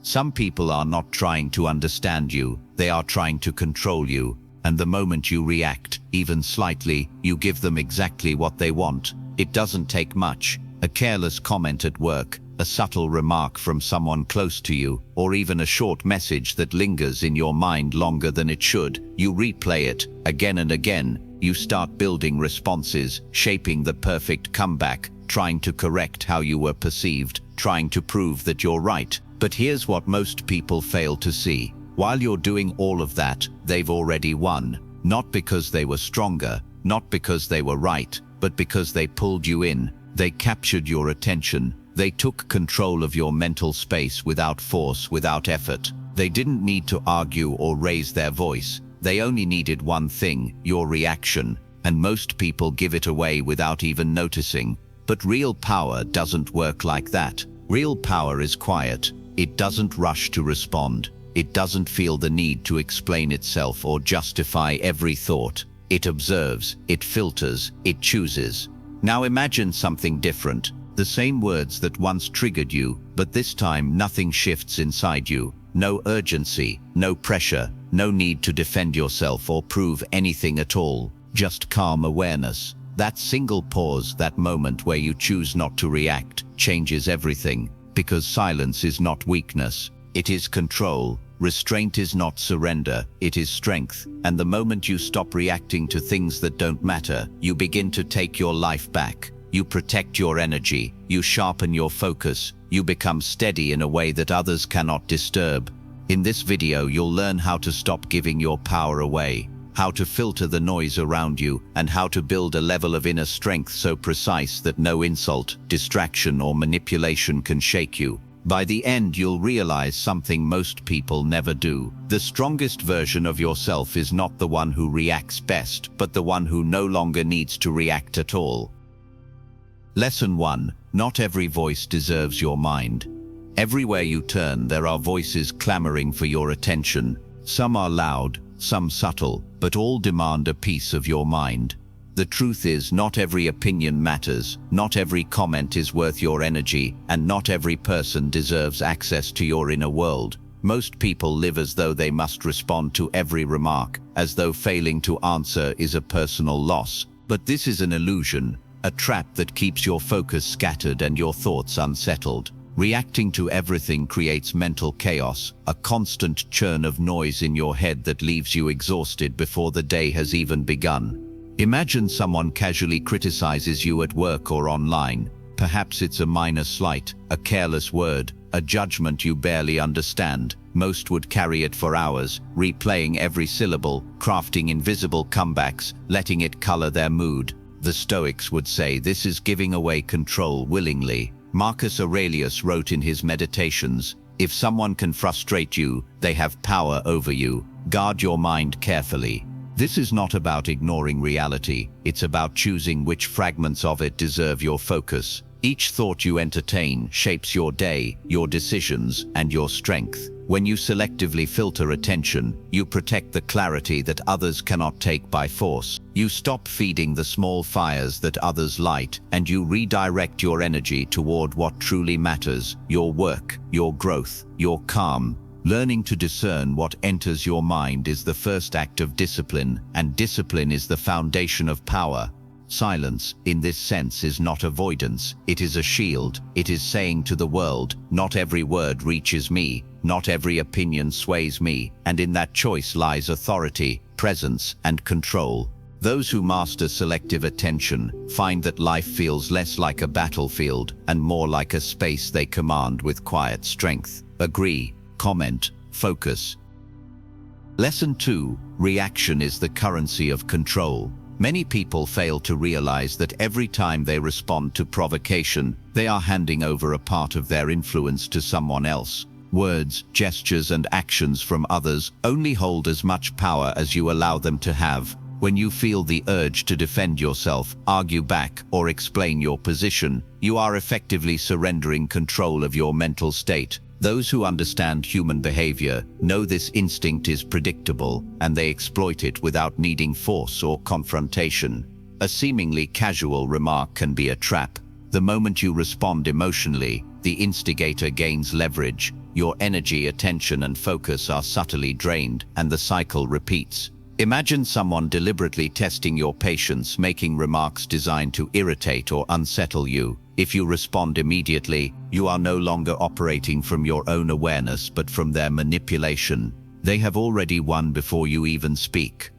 Some people are not trying to understand you, they are trying to control you, and the moment you react, even slightly, you give them exactly what they want. It doesn't take much. A careless comment at work, a subtle remark from someone close to you, or even a short message that lingers in your mind longer than it should. You replay it again and again. You start building responses, shaping the perfect comeback, trying to correct how you were perceived, trying to prove that you're right. But here's what most people fail to see. While you're doing all of that, they've already won. Not because they were stronger, not because they were right, but because they pulled you in. They captured your attention. They took control of your mental space without force, without effort. They didn't need to argue or raise their voice. They only needed one thing, your reaction. And most people give it away without even noticing. But real power doesn't work like that. Real power is quiet. It doesn't rush to respond. It doesn't feel the need to explain itself or justify every thought. It observes, it filters, it chooses. Now imagine something different. The same words that once triggered you, but this time nothing shifts inside you. No urgency, no pressure, no need to defend yourself or prove anything at all. Just calm awareness. That single pause, that moment where you choose not to react, changes everything. Because silence is not weakness, it is control. Restraint is not surrender, it is strength. And the moment you stop reacting to things that don't matter, you begin to take your life back. You protect your energy, you sharpen your focus, you become steady in a way that others cannot disturb. In this video, you'll learn how to stop giving your power away, how to filter the noise around you, and how to build a level of inner strength so precise that no insult, distraction, or manipulation can shake you. By the end, you'll realize something most people never do. The strongest version of yourself is not the one who reacts best, but the one who no longer needs to react at all. Lesson 1. Not every voice deserves your mind. Everywhere you turn, there are voices clamoring for your attention. Some are loud, some subtle, but all demand a piece of your mind. The truth is, not every opinion matters, not every comment is worth your energy, and not every person deserves access to your inner world. Most people live as though they must respond to every remark, as though failing to answer is a personal loss. But this is an illusion, a trap that keeps your focus scattered and your thoughts unsettled. Reacting to everything creates mental chaos, a constant churn of noise in your head that leaves you exhausted before the day has even begun. Imagine someone casually criticizes you at work or online. Perhaps it's a minor slight, a careless word, a judgment you barely understand. Most would carry it for hours, replaying every syllable, crafting invisible comebacks, letting it color their mood. The Stoics would say this is giving away control willingly. Marcus Aurelius wrote in his Meditations, "If someone can frustrate you, they have power over you. Guard your mind carefully." This is not about ignoring reality, it's about choosing which fragments of it deserve your focus. Each thought you entertain shapes your day, your decisions, and your strength. When you selectively filter attention, you protect the clarity that others cannot take by force. You stop feeding the small fires that others light, and you redirect your energy toward what truly matters: your work, your growth, your calm. Learning to discern what enters your mind is the first act of discipline, and discipline is the foundation of power. Silence, in this sense, is not avoidance, it is a shield. It is saying to the world, not every word reaches me, not every opinion sways me, and in that choice lies authority, presence, and control. Those who master selective attention find that life feels less like a battlefield and more like a space they command with quiet strength. Agree, comment, focus. Lesson 2. Reaction is the currency of control. Many people fail to realize that every time they respond to provocation, they are handing over a part of their influence to someone else. Words, gestures, and actions from others only hold as much power as you allow them to have. When you feel the urge to defend yourself, argue back, or explain your position, you are effectively surrendering control of your mental state. Those who understand human behavior know this instinct is predictable, and they exploit it without needing force or confrontation. A seemingly casual remark can be a trap. The moment you respond emotionally, the instigator gains leverage. your energy, attention, and focus are subtly drained, and the cycle repeats. Imagine someone deliberately testing your patience, making remarks designed to irritate or unsettle you. If you respond immediately, you are no longer operating from your own awareness but from their manipulation. They have already won before you even speak.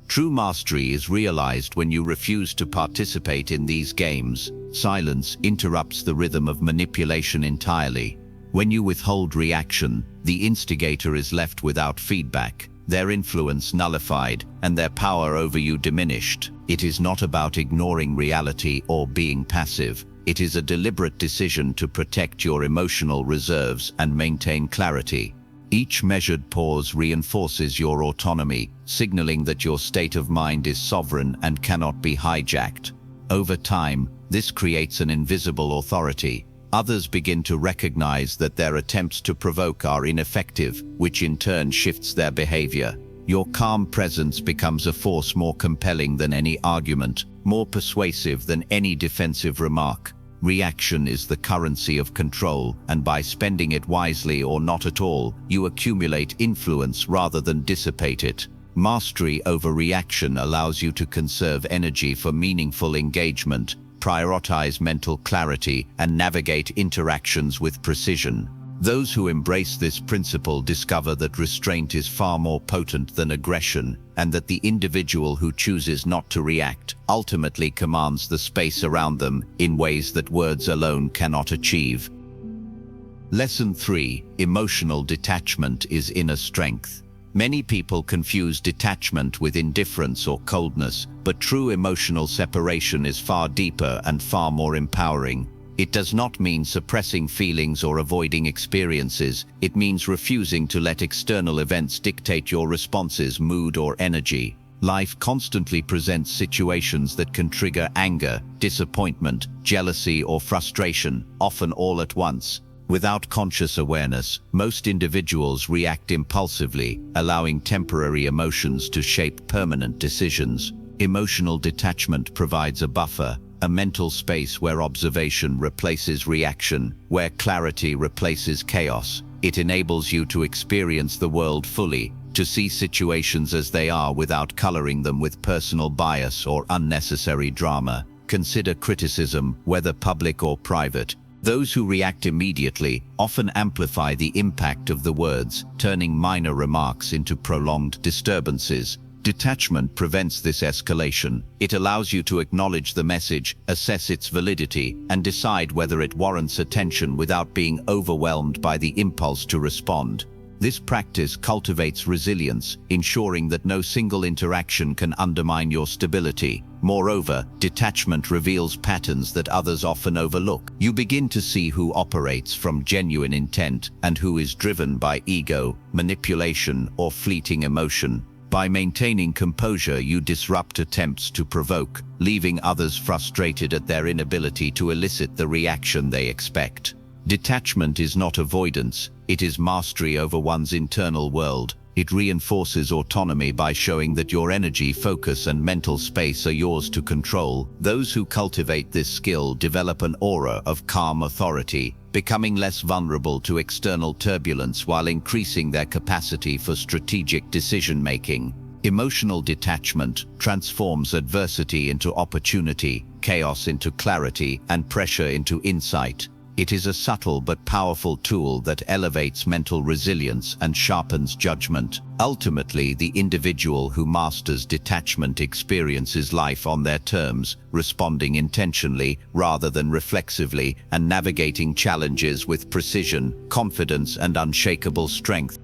True mastery is realized when you refuse to participate in these games. Silence interrupts the rhythm of manipulation entirely. When you withhold reaction, the instigator is left without feedback, their influence nullified, and their power over you diminished. It is not about ignoring reality or being passive. It is a deliberate decision to protect your emotional reserves and maintain clarity. Each measured pause reinforces your autonomy, signaling that your state of mind is sovereign and cannot be hijacked. Over time, this creates an invisible authority. Others begin to recognize that their attempts to provoke are ineffective, which in turn shifts their behavior. Your calm presence becomes a force more compelling than any argument, more persuasive than any defensive remark. Reaction is the currency of control, and by spending it wisely or not at all, you accumulate influence rather than dissipate it. Mastery over reaction allows you to conserve energy for meaningful engagement, prioritize mental clarity, and navigate interactions with precision. Those who embrace this principle discover that restraint is far more potent than aggression, and that the individual who chooses not to react ultimately commands the space around them in ways that words alone cannot achieve. Lesson 3: Emotional detachment is inner strength. Many people confuse detachment with indifference or coldness, but true emotional separation is far deeper and far more empowering. It does not mean suppressing feelings or avoiding experiences. It means refusing to let external events dictate your responses, mood, or energy. Life constantly presents situations that can trigger anger, disappointment, jealousy, or frustration, often all at once. Without conscious awareness, most individuals react impulsively, allowing temporary emotions to shape permanent decisions. Emotional detachment provides a buffer, a mental space where observation replaces reaction, where clarity replaces chaos. It enables you to experience the world fully, to see situations as they are without coloring them with personal bias or unnecessary drama. Consider criticism, whether public or private. Those who react immediately often amplify the impact of the words, turning minor remarks into prolonged disturbances. Detachment prevents this escalation. It allows you to acknowledge the message, assess its validity, and decide whether it warrants attention without being overwhelmed by the impulse to respond. This practice cultivates resilience, ensuring that no single interaction can undermine your stability. Moreover, detachment reveals patterns that others often overlook. You begin to see who operates from genuine intent and who is driven by ego, manipulation, or fleeting emotion. By maintaining composure, you disrupt attempts to provoke, leaving others frustrated at their inability to elicit the reaction they expect. Detachment is not avoidance, it is mastery over one's internal world. It reinforces autonomy by showing that your energy, focus, and mental space are yours to control. Those who cultivate this skill develop an aura of calm authority, becoming less vulnerable to external turbulence while increasing their capacity for strategic decision-making. Emotional detachment transforms adversity into opportunity, chaos into clarity, and pressure into insight. It is a subtle but powerful tool that elevates mental resilience and sharpens judgment. Ultimately, the individual who masters detachment experiences life on their terms, responding intentionally rather than reflexively, and navigating challenges with precision, confidence, and unshakable strength.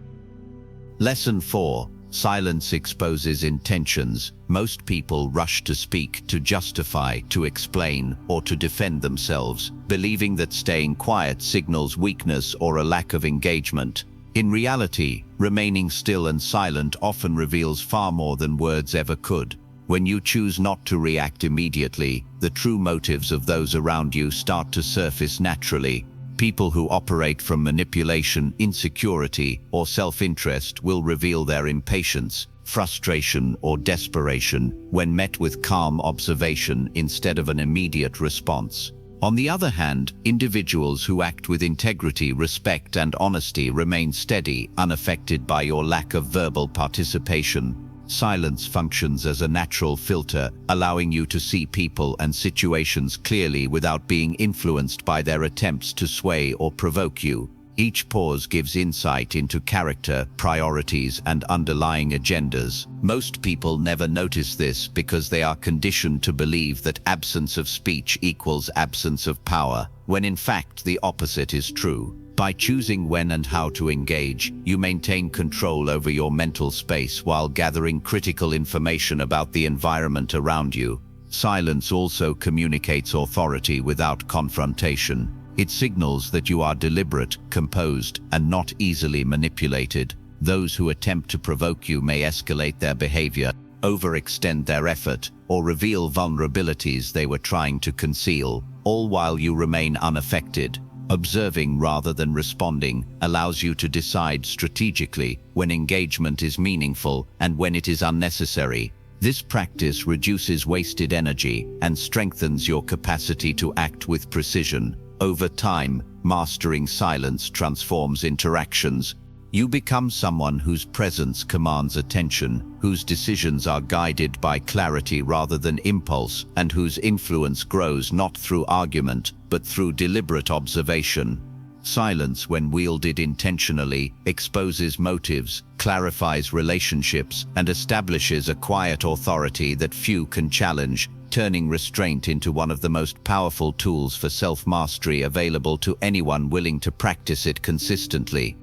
Lesson 4. Silence exposes intentions. Most people rush to speak, to justify, to explain, or to defend themselves, believing that staying quiet signals weakness or a lack of engagement. In reality, remaining still and silent often reveals far more than words ever could. When you choose not to react immediately, the true motives of those around you start to surface naturally. People who operate from manipulation, insecurity, or self-interest will reveal their impatience, frustration, or desperation when met with calm observation instead of an immediate response. On the other hand, individuals who act with integrity, respect, and honesty remain steady, unaffected by your lack of verbal participation. Silence functions as a natural filter, allowing you to see people and situations clearly without being influenced by their attempts to sway or provoke you. Each pause gives insight into character, priorities, and underlying agendas. Most people never notice this because they are conditioned to believe that absence of speech equals absence of power, when in fact the opposite is true. By choosing when and how to engage, you maintain control over your mental space while gathering critical information about the environment around you. Silence also communicates authority without confrontation. It signals that you are deliberate, composed, and not easily manipulated. Those who attempt to provoke you may escalate their behavior, overextend their effort, or reveal vulnerabilities they were trying to conceal, all while you remain unaffected. Observing rather than responding allows you to decide strategically when engagement is meaningful and when it is unnecessary. This practice reduces wasted energy and strengthens your capacity to act with precision. Over time, mastering silence transforms interactions. You become someone whose presence commands attention, whose decisions are guided by clarity rather than impulse, and whose influence grows not through argument, but through deliberate observation. Silence, when wielded intentionally, exposes motives, clarifies relationships, and establishes a quiet authority that few can challenge, turning restraint into one of the most powerful tools for self-mastery available to anyone willing to practice it consistently.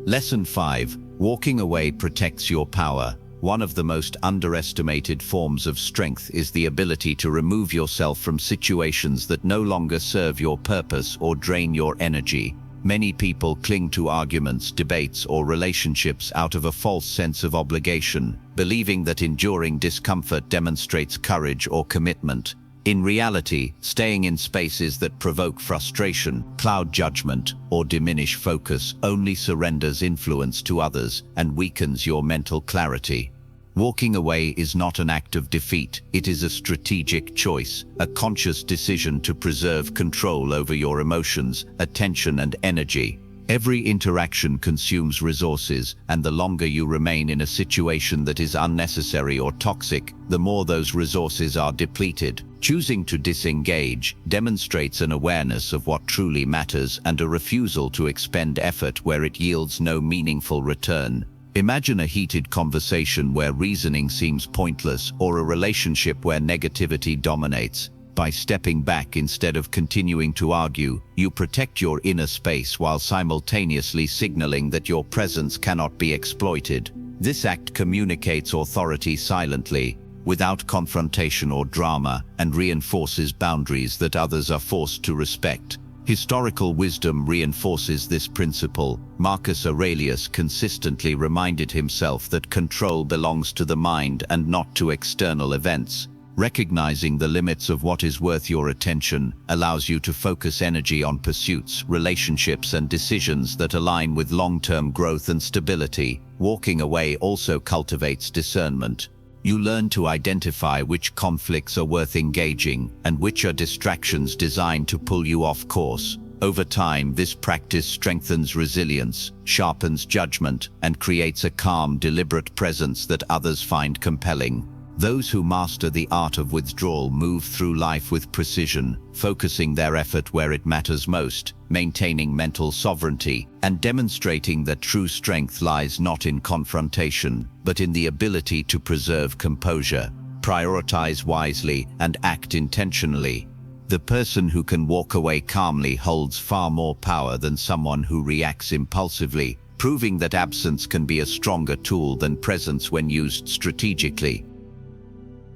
Lesson 5. Walking away protects your power. One of the most underestimated forms of strength is the ability to remove yourself from situations that no longer serve your purpose or drain your energy. Many people cling to arguments, debates, or relationships out of a false sense of obligation, believing that enduring discomfort demonstrates courage or commitment. In reality, staying in spaces that provoke frustration, cloud judgment, or diminish focus only surrenders influence to others and weakens your mental clarity. Walking away is not an act of defeat, it is a strategic choice, a conscious decision to preserve control over your emotions, attention, and energy. Every interaction consumes resources, and the longer you remain in a situation that is unnecessary or toxic, the more those resources are depleted. Choosing to disengage demonstrates an awareness of what truly matters and a refusal to expend effort where it yields no meaningful return. Imagine a heated conversation where reasoning seems pointless, or a relationship where negativity dominates. By stepping back instead of continuing to argue, you protect your inner space while simultaneously signaling that your presence cannot be exploited. This act communicates authority silently, without confrontation or drama, and reinforces boundaries that others are forced to respect. Historical wisdom reinforces this principle. Marcus Aurelius consistently reminded himself that control belongs to the mind and not to external events. Recognizing the limits of what is worth your attention allows you to focus energy on pursuits, relationships, and decisions that align with long-term growth and stability. Walking away also cultivates discernment. You learn to identify which conflicts are worth engaging and which are distractions designed to pull you off course. Over time, this practice strengthens resilience, sharpens judgment, and creates a calm, deliberate presence that others find compelling. Those who master the art of withdrawal move through life with precision, focusing their effort where it matters most, maintaining mental sovereignty, and demonstrating that true strength lies not in confrontation, but in the ability to preserve composure, prioritize wisely, and act intentionally. The person who can walk away calmly holds far more power than someone who reacts impulsively, proving that absence can be a stronger tool than presence when used strategically.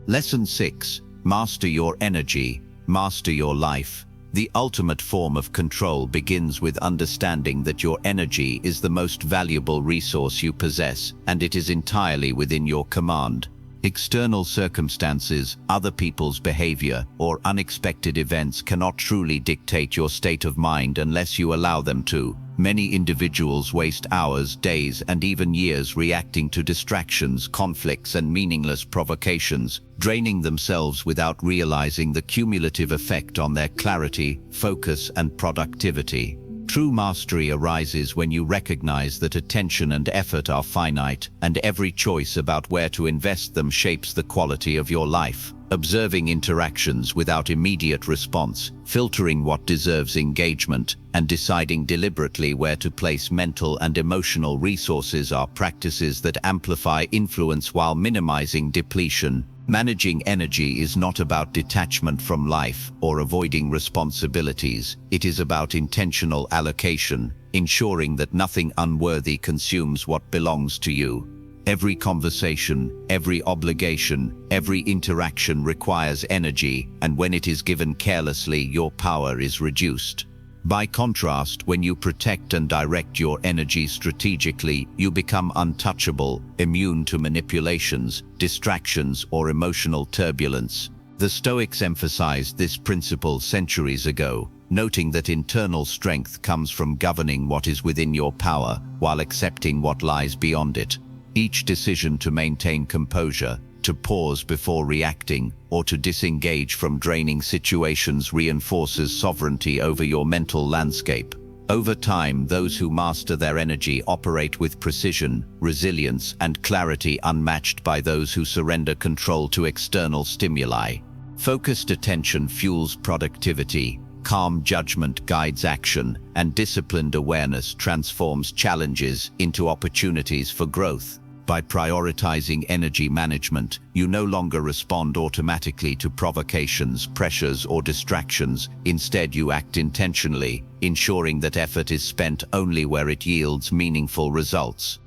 Lesson 6. Master your energy. Master your life. The ultimate form of control begins with understanding that your energy is the most valuable resource you possess, and it is entirely within your command. External circumstances, other people's behavior, or unexpected events cannot truly dictate your state of mind unless you allow them to. Many individuals waste hours, days, and even years reacting to distractions, conflicts, and meaningless provocations, draining themselves without realizing the cumulative effect on their clarity, focus, and productivity. True mastery arises when you recognize that attention and effort are finite, and every choice about where to invest them shapes the quality of your life. Observing interactions without immediate response, filtering what deserves engagement, and deciding deliberately where to place mental and emotional resources are practices that amplify influence while minimizing depletion. Managing energy is not about detachment from life or avoiding responsibilities. It is about intentional allocation, ensuring that nothing unworthy consumes what belongs to you. Every conversation, every obligation, every interaction requires energy, and when it is given carelessly, your power is reduced. By contrast, when you protect and direct your energy strategically, you become untouchable, immune to manipulations, distractions, or emotional turbulence. The Stoics emphasized this principle centuries ago, noting that internal strength comes from governing what is within your power while accepting what lies beyond it. Each decision to maintain composure, to pause before reacting, or to disengage from draining situations reinforces sovereignty over your mental landscape. Over time, those who master their energy operate with precision, resilience, and clarity unmatched by those who surrender control to external stimuli. Focused attention fuels productivity, calm judgment guides action, and disciplined awareness transforms challenges into opportunities for growth. By prioritizing energy management, you no longer respond automatically to provocations, pressures, or distractions. Instead, you act intentionally, ensuring that effort is spent only where it yields meaningful results.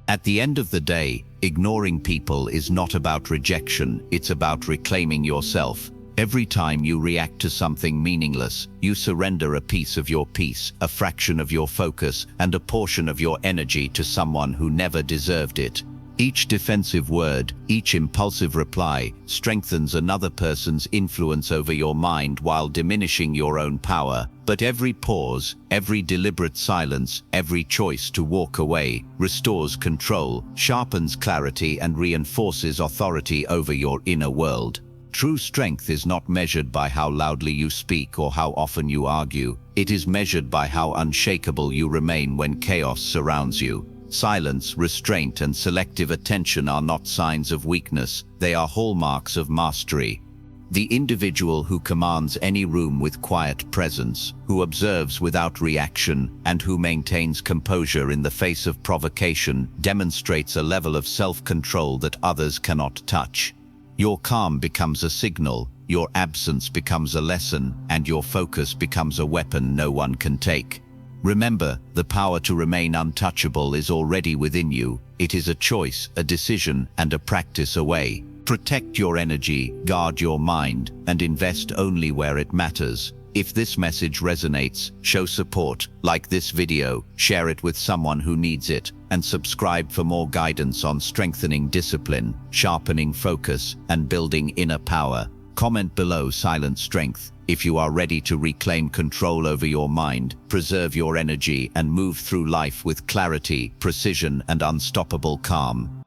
At the end of the day, ignoring people is not about rejection, it's about reclaiming yourself. Every time you react to something meaningless, you surrender a piece of your peace, a fraction of your focus, and a portion of your energy to someone who never deserved it. Each defensive word, each impulsive reply, strengthens another person's influence over your mind while diminishing your own power. But every pause, every deliberate silence, every choice to walk away, restores control, sharpens clarity, and reinforces authority over your inner world. True strength is not measured by how loudly you speak or how often you argue. It is measured by how unshakable you remain when chaos surrounds you. Silence, restraint, and selective attention are not signs of weakness, they are hallmarks of mastery. The individual who commands any room with quiet presence, who observes without reaction, and who maintains composure in the face of provocation demonstrates a level of self-control that others cannot touch. Your calm becomes a signal, your absence becomes a lesson, and your focus becomes a weapon no one can take. Remember, the power to remain untouchable is already within you. It is a choice, a decision, and a practice away. Protect your energy, guard your mind, and invest only where it matters. If this message resonates, show support, like this video, share it with someone who needs it, and subscribe for more guidance on strengthening discipline, sharpening focus, and building inner power. Comment below silent strength if you are ready to reclaim control over your mind, preserve your energy, and move through life with clarity, precision, and unstoppable calm.